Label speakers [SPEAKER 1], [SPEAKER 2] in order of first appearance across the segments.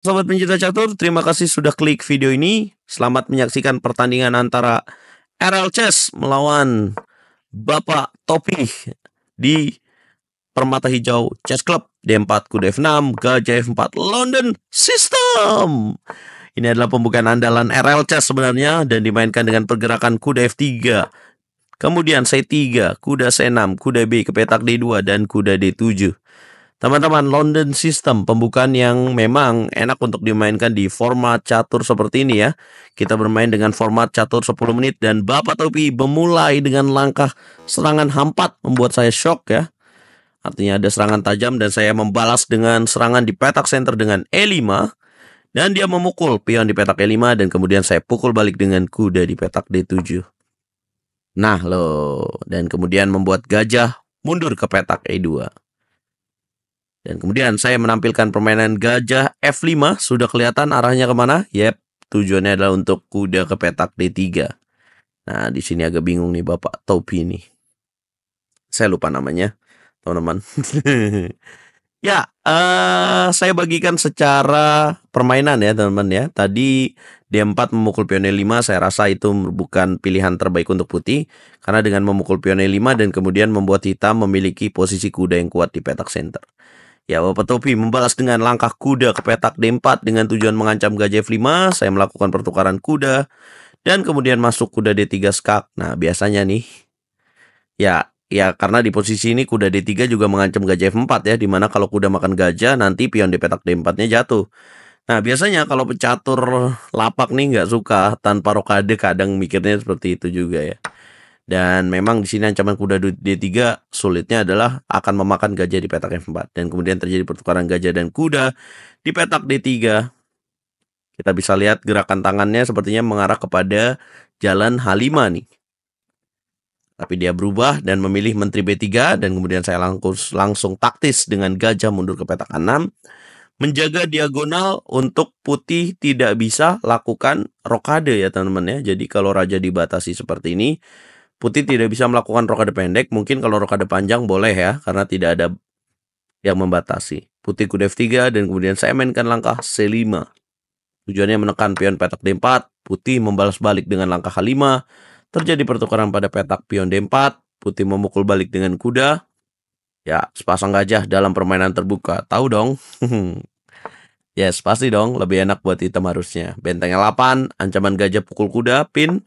[SPEAKER 1] Sobat pencinta catur, terima kasih sudah klik video ini. Selamat menyaksikan pertandingan antara RL Chess melawan Bapak Topi di Permata Hijau Chess Club. D4 kuda F6, gajah F4 London System. Ini adalah pembukaan andalan RL Chess sebenarnya dan dimainkan dengan pergerakan kuda F3. Kemudian C3, kuda C6, kuda B ke petak D2 dan kuda D7. Teman-teman, London System pembukaan yang memang enak untuk dimainkan di format catur seperti ini ya. Kita bermain dengan format catur 10 menit dan Bapak Topi memulai dengan langkah serangan hampat membuat saya shock ya. Artinya ada serangan tajam dan saya membalas dengan serangan di petak center dengan E5 dan dia memukul pion di petak E5 dan kemudian saya pukul balik dengan kuda di petak D7. Nah loh, dan kemudian membuat gajah mundur ke petak E2. Dan kemudian saya menampilkan permainan gajah F5. Sudah kelihatan arahnya kemana? Yep, tujuannya adalah untuk kuda ke petak D3. Nah, di sini agak bingung nih Bapak Topi nih. Saya lupa namanya, teman-teman. Ya, saya bagikan secara permainan ya, teman-teman ya. Tadi D4 memukul pion E5, saya rasa itu bukan pilihan terbaik untuk putih. Karena dengan memukul pion E5 dan kemudian membuat hitam memiliki posisi kuda yang kuat di petak center. Ya, Bapak Topi membalas dengan langkah kuda ke petak D4 dengan tujuan mengancam gajah F5. Saya melakukan pertukaran kuda dan kemudian masuk kuda D3 skak. Nah, biasanya nih, ya karena di posisi ini kuda D3 juga mengancam gajah F4 ya, dimana kalau kuda makan gajah nanti pion di petak D4-nya jatuh. Nah, biasanya kalau pecatur lapak nih nggak suka tanpa rokade, kadang mikirnya seperti itu juga ya. Dan memang di sini ancaman kuda D3 sulitnya adalah akan memakan gajah di petak F4. Dan kemudian terjadi pertukaran gajah dan kuda di petak D3. Kita bisa lihat gerakan tangannya sepertinya mengarah kepada jalan H5 nih. Tapi dia berubah dan memilih menteri B3 dan kemudian saya langsung taktis dengan gajah mundur ke petak A6. Menjaga diagonal untuk putih tidak bisa lakukan rokade ya teman-teman ya. Jadi kalau raja dibatasi seperti ini, putih tidak bisa melakukan rokade pendek. Mungkin kalau rokade panjang boleh ya, karena tidak ada yang membatasi. Putih kuda F3 dan kemudian saya mainkan langkah C5. Tujuannya menekan pion petak D4. Putih membalas balik dengan langkah H5. Terjadi pertukaran pada petak pion D4. Putih memukul balik dengan kuda. Ya, sepasang gajah dalam permainan terbuka. Tahu dong. Yes, pasti dong. Lebih enak buat hitam harusnya. Benteng 8, ancaman gajah pukul kuda, pin.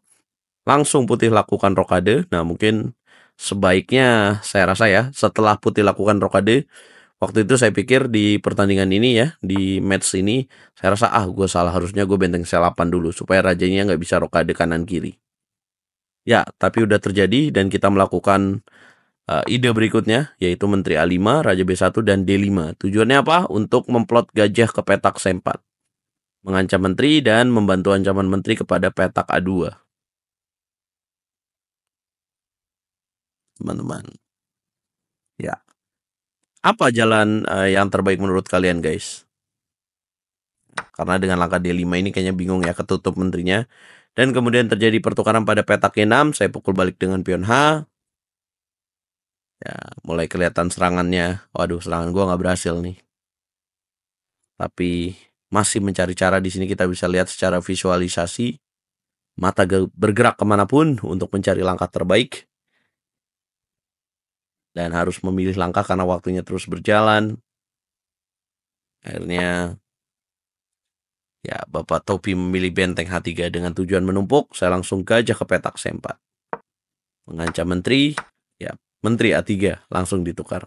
[SPEAKER 1] Langsung putih lakukan rokade. Nah, mungkin sebaiknya saya rasa ya, setelah putih lakukan rokade, waktu itu saya pikir di pertandingan ini ya, di match ini, saya rasa gue salah, harusnya gue benteng C8 dulu supaya rajanya nggak bisa rokade kanan kiri. Ya, tapi udah terjadi dan kita melakukan ide berikutnya, yaitu menteri A5, raja B1 dan D5. Tujuannya apa? Untuk memplot gajah ke petak C4. Mengancam menteri dan membantu ancaman menteri kepada petak A2. Teman-teman. Ya. Apa jalan yang terbaik menurut kalian, guys? Karena dengan langkah D5 ini kayaknya bingung ya, ketutup menterinya. Dan kemudian terjadi pertukaran pada petak E6, saya pukul balik dengan pion H. Ya, mulai kelihatan serangannya. Waduh, serangan gua nggak berhasil nih. Tapi masih mencari cara. Di sini kita bisa lihat secara visualisasi. Mata bergerak kemanapun untuk mencari langkah terbaik. Dan harus memilih langkah karena waktunya terus berjalan. Akhirnya ya, Bapak Topi memilih benteng H3 dengan tujuan menumpuk. Saya langsung gajah ke petak C4. Mengancam menteri. Ya, menteri A3 langsung ditukar.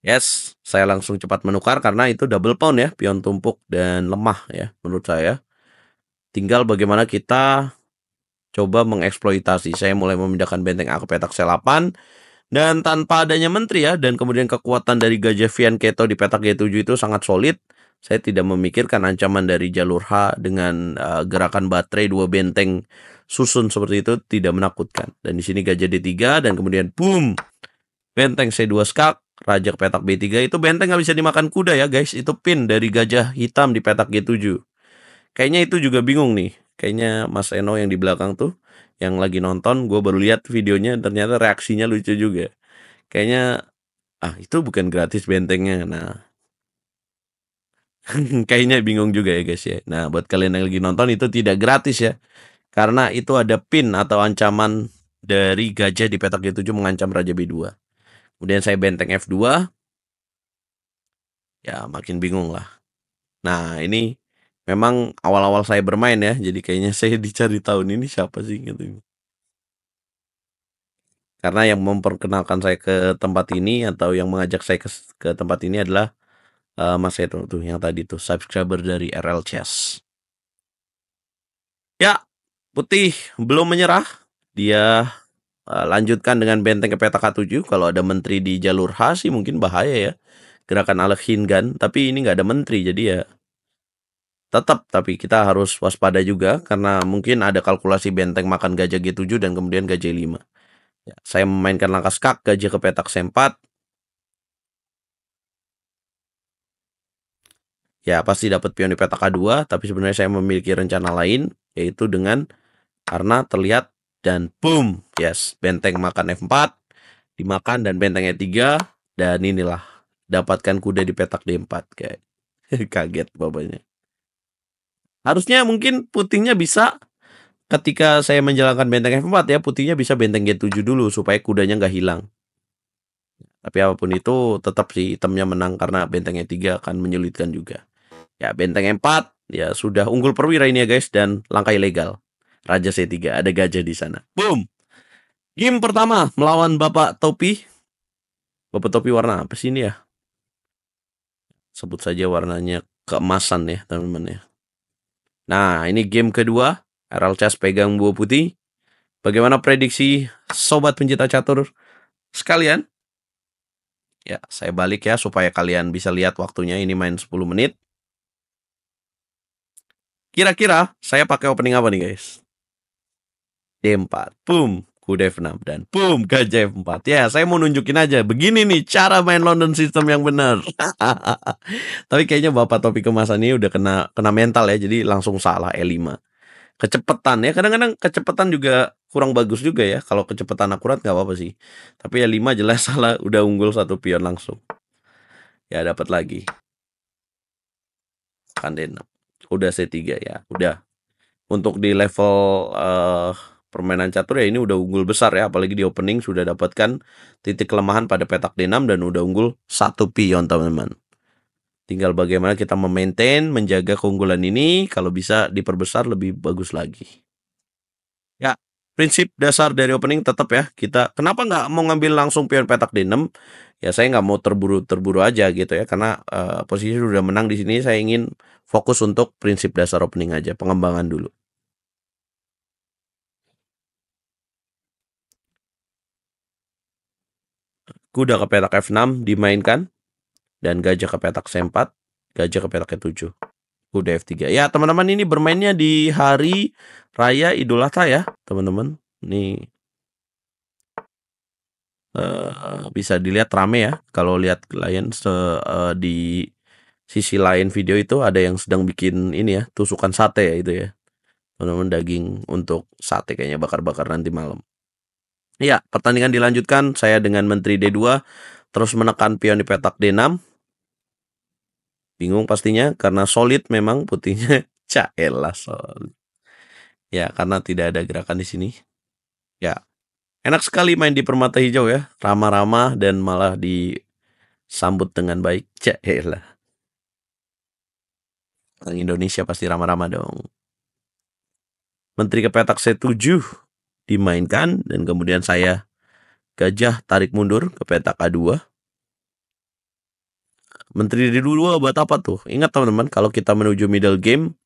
[SPEAKER 1] Yes, saya langsung cepat menukar karena itu double pawn ya. Pion tumpuk dan lemah ya menurut saya. Tinggal bagaimana kita coba mengeksploitasi. Saya mulai memindahkan benteng A ke petak C8. Dan tanpa adanya menteri ya, dan kemudian kekuatan dari gajah Fianchetto di petak G7 itu sangat solid. Saya tidak memikirkan ancaman dari jalur H dengan gerakan baterai 2 benteng susun seperti itu tidak menakutkan. Dan di sini gajah D3 dan kemudian boom, benteng C2 skak, raja ke petak B3 itu benteng nggak bisa dimakan kuda ya guys. Itu pin dari gajah hitam di petak G7. Kayaknya itu juga bingung nih. Kayaknya Mas Eno yang di belakang tuh, yang lagi nonton, gue baru lihat videonya, ternyata reaksinya lucu juga. Kayaknya itu bukan gratis bentengnya. Nah, Kayaknya bingung juga ya guys ya. Nah, buat kalian yang lagi nonton itu tidak gratis ya. Karena itu ada pin atau ancaman dari gajah di petak G7 mengancam Raja B2. Kemudian saya benteng F2, ya makin bingung lah. Nah, ini memang awal-awal saya bermain ya, jadi kayaknya saya dicari tahun ini siapa sih gitu. Karena yang memperkenalkan saya ke tempat ini atau yang mengajak saya ke tempat ini adalah Mas Edo tuh yang tadi tuh subscriber dari RL Chess. Ya, putih belum menyerah. Dia lanjutkan dengan benteng ke petak K7. Kalau ada menteri di jalur H sih mungkin bahaya ya. Gerakan Alek Hingan, tapi ini nggak ada menteri jadi ya tetap, tapi kita harus waspada juga karena mungkin ada kalkulasi benteng makan gajah G7 dan kemudian gajah 5. Ya, saya memainkan langkah skak, gajah ke petak C4. Ya, pasti dapat pion di petak A2, tapi sebenarnya saya memiliki rencana lain, yaitu dengan karena terlihat dan boom, yes, benteng makan F4, dimakan dan benteng E3, dan inilah, dapatkan kuda di petak D4, kayak kaget bapaknya. Harusnya mungkin putihnya bisa ketika saya menjalankan benteng F4 ya, putihnya bisa benteng G7 dulu supaya kudanya nggak hilang. Tapi apapun itu tetap sih hitamnya menang karena benteng E3 akan menyulitkan juga. Ya, benteng E4 ya sudah unggul perwira ini ya guys, dan langkah ilegal. Raja C3, ada gajah di sana. Boom. Game pertama melawan Bapak Topi. Bapak Topi warna apa sih ini ya? Sebut saja warnanya keemasan ya teman-teman ya. Nah, ini game kedua. RL Chess pegang buah putih. Bagaimana prediksi sobat pencinta catur sekalian? Ya, saya balik ya supaya kalian bisa lihat waktunya. Ini main 10 menit. Kira-kira saya pakai opening apa nih guys? D4, boom, kuda F6, dan boom, gajah F4. Ya, saya mau nunjukin aja, begini nih cara main London System yang benar. Tapi kayaknya Bapak Topi Kemasan ini udah kena mental ya, jadi langsung salah E5. Kecepatan ya, kadang-kadang kecepatan juga kurang bagus juga ya. Kalau kecepatan akurat nggak apa-apa sih. Tapi E5 jelas salah, udah unggul satu pion langsung. Ya, dapat lagi. Kan D6. Udah C3 ya, udah. Untuk di level permainan catur ya ini udah unggul besar ya, apalagi di opening sudah dapatkan titik kelemahan pada petak D6 dan udah unggul satu pion teman-teman. Tinggal bagaimana kita memaintain, menjaga keunggulan ini, kalau bisa diperbesar lebih bagus lagi. Ya, prinsip dasar dari opening tetap ya, kita kenapa nggak mau ngambil langsung pion petak D6? Ya saya nggak mau terburu-terburu aja gitu ya, karena posisi sudah menang di sini, saya ingin fokus untuk prinsip dasar opening aja, pengembangan dulu. Kuda ke petak F6 dimainkan, dan gajah ke petak C4, gajah ke petak E7, kuda F3. Ya teman-teman, ini bermainnya di hari raya Idul Adha ya teman-teman. Ini bisa dilihat rame ya. Kalau lihat klien di sisi lain video itu ada yang sedang bikin ini ya, tusukan sate ya itu ya teman-teman, daging untuk sate kayaknya bakar-bakar nanti malam. Ya, pertandingan dilanjutkan, saya dengan menteri D2 terus menekan pion di petak D6. Bingung pastinya karena solid memang putihnya. Caelah solid. Ya, karena tidak ada gerakan di sini. Ya, enak sekali main di permata hijau ya, ramah-ramah dan malah disambut dengan baik. Caelah. Orang Indonesia pasti ramah-ramah dong. Menteri ke petak C7 dimainkan dan kemudian saya gajah tarik mundur ke petak A2. Menteri D2 buat apa tuh? Ingat teman-teman, kalau kita menuju middle game,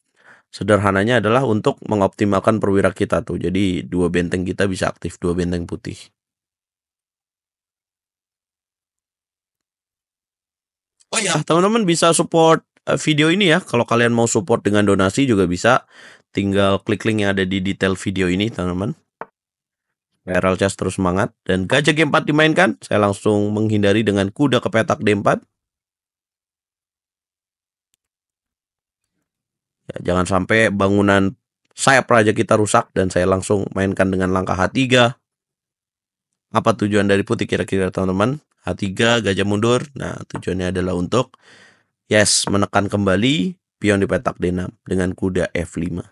[SPEAKER 1] sederhananya adalah untuk mengoptimalkan perwira kita tuh. Jadi dua benteng kita bisa aktif, dua benteng putih. Oh ya, teman-teman bisa support video ini ya. Kalau kalian mau support dengan donasi juga bisa. Tinggal klik link yang ada di detail video ini, teman-teman. RL Chess terus semangat. Dan gajah G4 dimainkan. Saya langsung menghindari dengan kuda ke petak D4. Ya, jangan sampai bangunan sayap raja kita rusak dan saya langsung mainkan dengan langkah H3. Apa tujuan dari putih kira-kira teman-teman? H3, gajah mundur. Nah, tujuannya adalah untuk Yes, menekan kembali pion di petak D6 dengan kuda F5.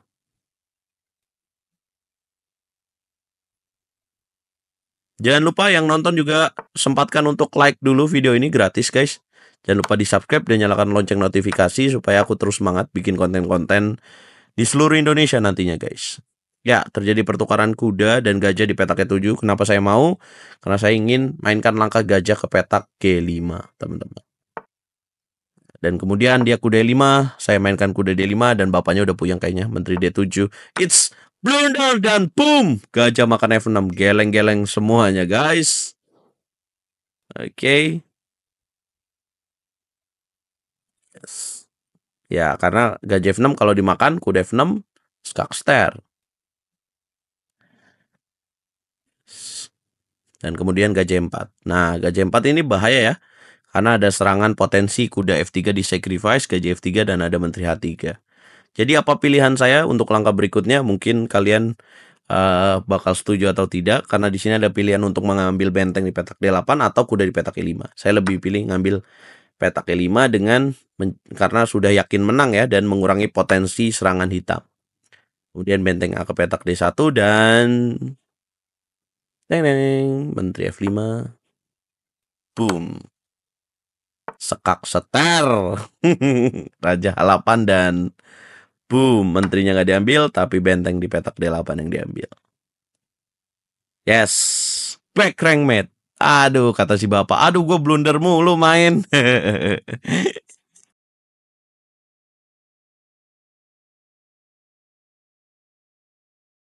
[SPEAKER 1] Jangan lupa yang nonton juga sempatkan untuk like dulu video ini, gratis guys. Jangan lupa di subscribe dan nyalakan lonceng notifikasi supaya aku terus semangat bikin konten-konten di seluruh Indonesia nantinya guys. Ya, terjadi pertukaran kuda dan gajah di petak E7. Kenapa saya mau? Karena saya ingin mainkan langkah gajah ke petak G5, teman-teman. Dan kemudian dia kuda E5, saya mainkan kuda D5 dan bapaknya udah puyeng kayaknya, menteri D7. It's blunder dan boom, gajah makan F6, geleng-geleng semuanya guys. Oke. Yes. Ya, karena gajah F6 kalau dimakan kuda F6 skakster. Dan kemudian gajah 4. Nah, gajah 4 ini bahaya ya. Karena ada serangan potensi kuda F3 di sacrifice, gajah F3 dan ada menteri H3. Jadi apa pilihan saya untuk langkah berikutnya? Mungkin kalian bakal setuju atau tidak, karena di sini ada pilihan untuk mengambil benteng di petak D8 atau kuda di petak E5. Saya lebih pilih ngambil petak E5 karena sudah yakin menang ya dan mengurangi potensi serangan hitam. Kemudian benteng A ke petak D1 dan menteri F5. Boom. Sekak seter. Raja H8 dan boom, menterinya nggak diambil, tapi benteng di petak D8 yang diambil. Yes, back rank mate. Aduh, kata si bapak, aduh gue blunder mulu main.